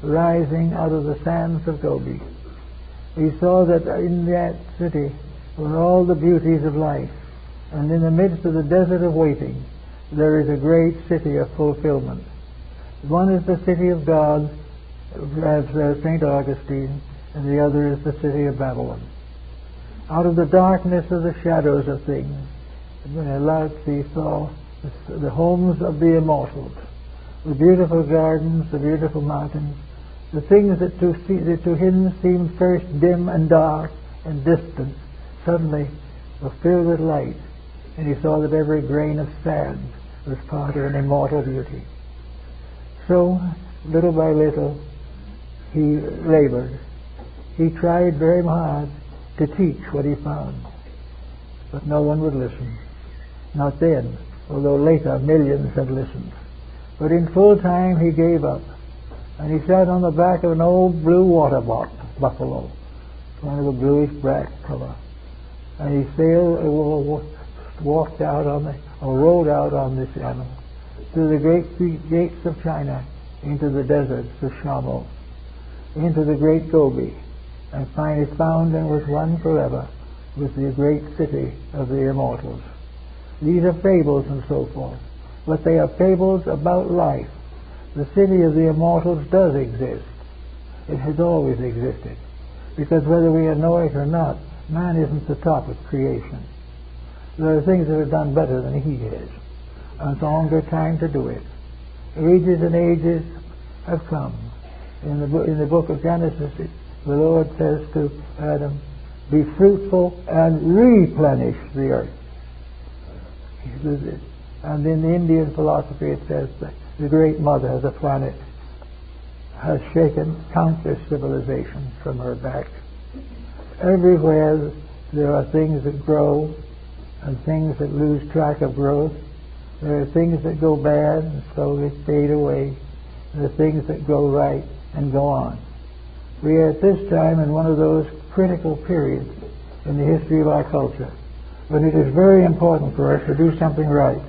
rising out of the sands of Gobi. He saw that in that city were all the beauties of life, and in the midst of the desert of waiting, there is a great city of fulfillment. One is the city of God, as St. Augustine, and the other is the city of Babylon. Out of the darkness of the shadows of things, Lao-Tzu saw the homes of the immortals, the beautiful gardens, the beautiful mountains, the things that to him seemed first dim and dark and distant, suddenly were filled with light, and he saw that every grain of sand was part of an immortal beauty. So, little by little, he labored. He tried very hard to teach what he found, but no one would listen. Not then, although later millions had listened. But in full time he gave up, and he sat on the back of an old blue water buffalo, one of the bluish-black color, and he walked out on or rode out on this animal through the great gates of China into the deserts of Shamo, into the great Gobi, and finally found and was one forever with the great city of the immortals. These are fables and so forth, but they are fables about life. The city of the immortals does exist. It has always existed, because whether we know it or not, man isn't the top of creation. There are things that are done better than he is, and it's longer time to do it. Ages and ages have come. In the book of Genesis, the Lord says to Adam, "Be fruitful and replenish the earth." And in the Indian philosophy it says that the Great Mother, the planet, has shaken countless civilizations from her back. Everywhere there are things that grow and things that lose track of growth. There are things that go bad and slowly fade away. There are things that go right and go on. We are at this time in one of those critical periods in the history of our culture when it is very important for us to do something right,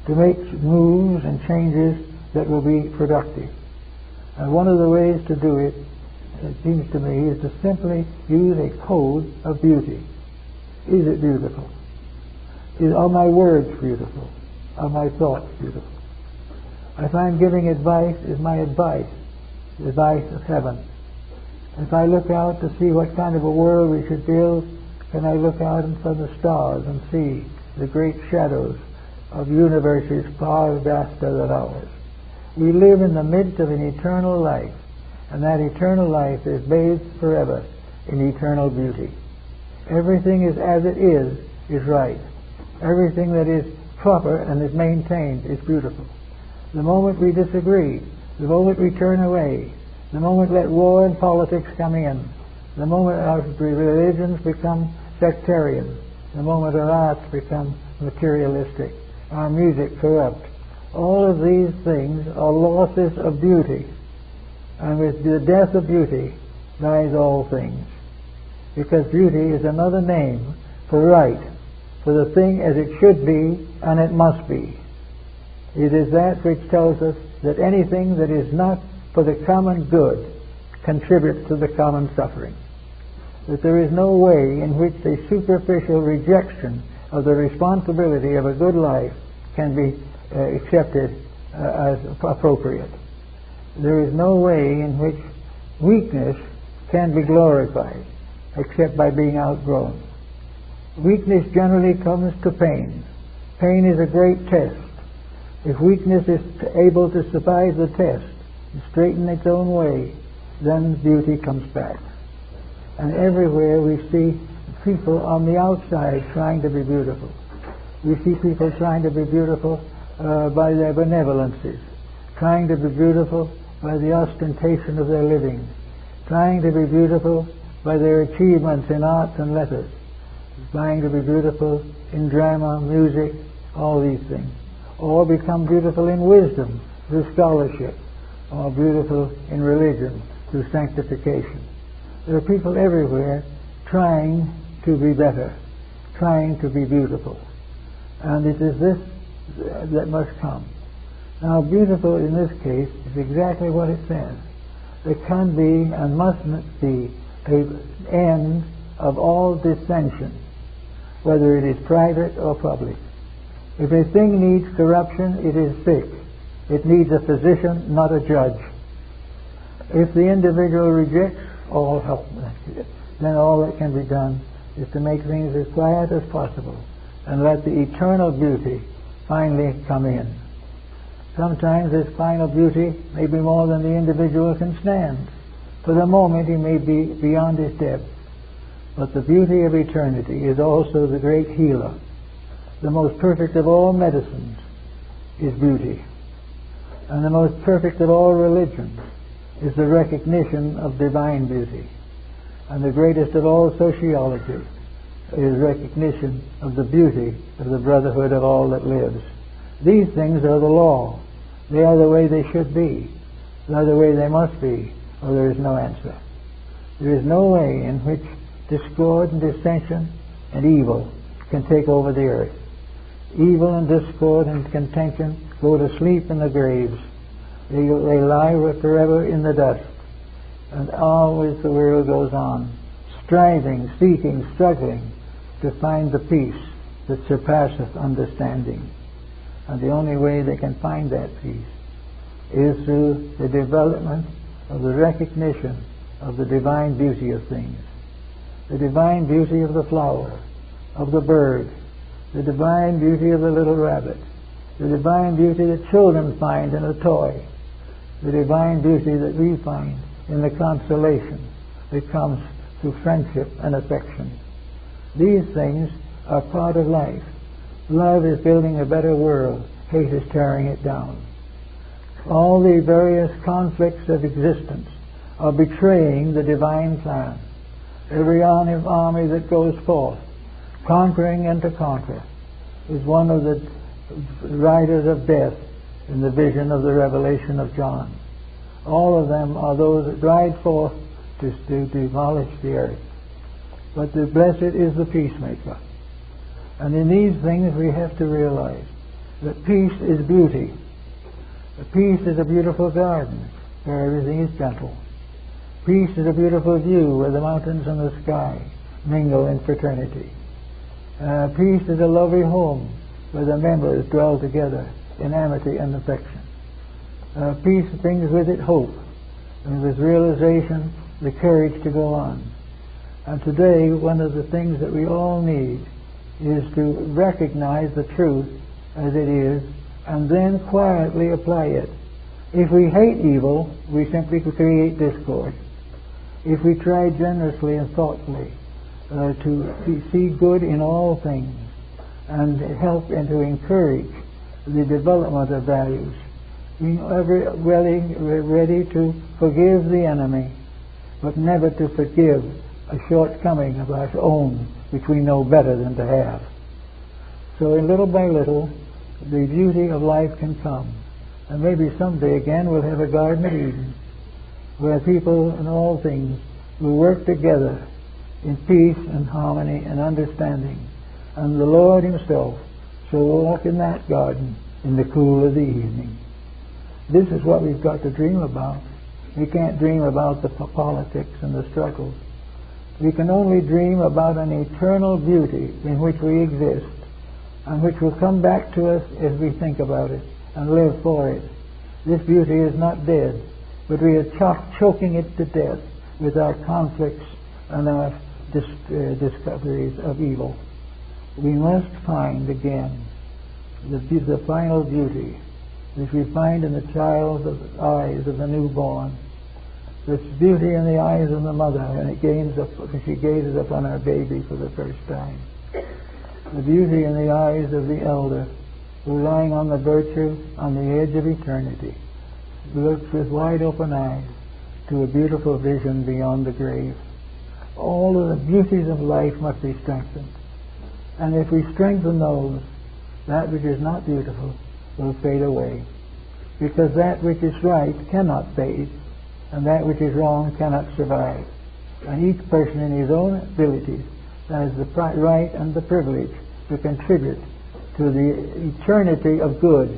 to make moves and changes that will be productive. And one of the ways to do it, it seems to me, is to simply use a code of beauty. Is it beautiful? Are my words beautiful? Are my thoughts beautiful? If I'm giving advice, is my advice the advice of heaven? If I look out to see what kind of a world we should build, can I look out from the stars and see the great shadows of universes far vaster than ours? We live in the midst of an eternal life, and that eternal life is bathed forever in eternal beauty. Everything is as it is right. Everything that is proper and is maintained is beautiful. The moment we disagree, the moment we turn away, the moment let war and politics come in, the moment our religions become sectarian, the moment our arts become materialistic, our music corrupt. All of these things are losses of beauty. And with the death of beauty dies all things. Because beauty is another name for right, for the thing as it should be and it must be. It is that which tells us that anything that is not for the common good contributes to the common suffering. That there is no way in which the superficial rejection of the responsibility of a good life can be accepted as appropriate. There is no way in which weakness can be glorified except by being outgrown. Weakness generally comes to pain. Pain is a great test. If weakness is able to survive the test and straighten its own way, then beauty comes back. And everywhere we see people on the outside trying to be beautiful. We see people trying to be beautiful by their benevolences, trying to be beautiful by the ostentation of their living, trying to be beautiful by their achievements in arts and letters, trying to be beautiful in drama, music, all these things, or become beautiful in wisdom through scholarship, or beautiful in religion through sanctification. There are people everywhere trying to be better, trying to be beautiful. And it is this that must come. Now, beautiful in this case is exactly what it says. There can be and mustn't be an end of all dissension, whether it is private or public. If a thing needs corruption, it is sick. It needs a physician, not a judge. If the individual rejects all help, then all that can be done is to make things as quiet as possible and let the eternal beauty finally come in. Sometimes this final beauty may be more than the individual can stand. For the moment he may be beyond his depth. But the beauty of eternity is also the great healer. The most perfect of all medicines is beauty. And the most perfect of all religions is the recognition of divine beauty. And the greatest of all sociology is recognition of the beauty of the brotherhood of all that lives. These things are the law. They are the way they should be. They are the way they must be, or there is no answer. There is no way in which discord and dissension and evil can take over the earth. Evil and discord and contention go to sleep in the graves. They lie forever in the dust. And always the world goes on, striving, seeking, struggling to find the peace that surpasseth understanding. And the only way they can find that peace is through the development of the recognition of the divine beauty of things. The divine beauty of the flower, of the bird, the divine beauty of the little rabbit, the divine beauty that children find in a toy, the divine beauty that we find in the consolation that comes through friendship and affection. These things are part of life. Love is building a better world. Hate is tearing it down. All the various conflicts of existence are betraying the divine plan. Every army that goes forth, conquering and to conquer, is one of the riders of death in the vision of the revelation of John. All of them are those that ride forth to demolish the earth. But the blessed is the peacemaker. And in these things we have to realize that peace is beauty. Peace is a beautiful garden where everything is gentle. Peace is a beautiful view where the mountains and the sky mingle in fraternity. Peace is a lovely home where the members dwell together in amity and affection. Peace brings with it hope, and with realization the courage to go on. And today one of the things that we all need is to recognize the truth as it is and then quietly apply it. If we hate evil, we simply create discord. If we try generously and thoughtfully to see good in all things and help and to encourage the development of values, being ever ready to forgive the enemy, but never to forgive a shortcoming of our own which we know better than to have. So little by little, the beauty of life can come. And maybe someday again we'll have a Garden of Eden, where people and all things will work together in peace and harmony and understanding. And the Lord himself shall walk in that garden in the cool of the evening. This is what we've got to dream about. We can't dream about the politics and the struggles. We can only dream about an eternal beauty in which we exist, and which will come back to us as we think about it and live for it. This beauty is not dead, but we are choking it to death with our conflicts and our discoveries of evil. We must find again the final beauty which we find in the child's eyes of the newborn. This beauty in the eyes of the mother when she gazes upon her baby for the first time. The beauty in the eyes of the elder who, lying on the birches on the edge of eternity, looks with wide open eyes to a beautiful vision beyond the grave. All of the beauties of life must be strengthened. And if we strengthen those, that which is not beautiful will fade away. Because that which is right cannot fade, and that which is wrong cannot survive. And each person in his own abilities has the right and the privilege to contribute to the eternity of good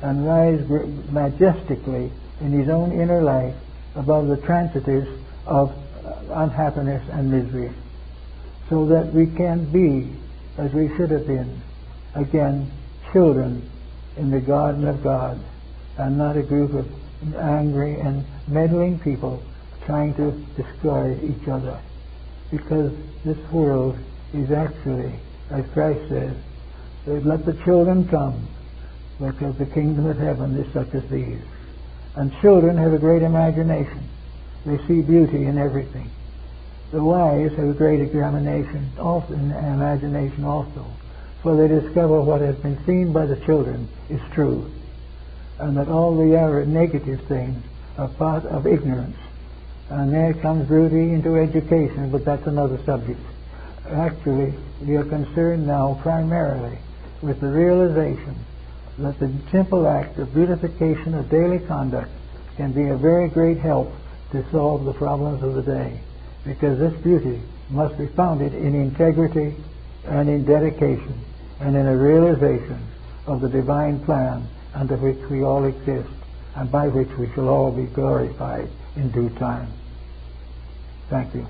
and rise majestically in his own inner life above the transitives of unhappiness and misery, so that we can be, as we should have been, again, children in the garden of God, and not a group of angry and meddling people trying to destroy each other. Because this world is actually, as Christ says, let the children come, because the kingdom of heaven is such as these. And children have a great imagination. They see beauty in everything. The wise have a great imagination also, for they discover what has been seen by the children is true, and that all the other negative things are part of ignorance. And there comes beauty into education, but that's another subject. Actually, we are concerned now primarily with the realization that the simple act of beautification of daily conduct can be a very great help to solve the problems of the day, because this beauty must be founded in integrity and in dedication and in a realization of the divine plan under which we all exist and by which we shall all be glorified in due time. Thank you.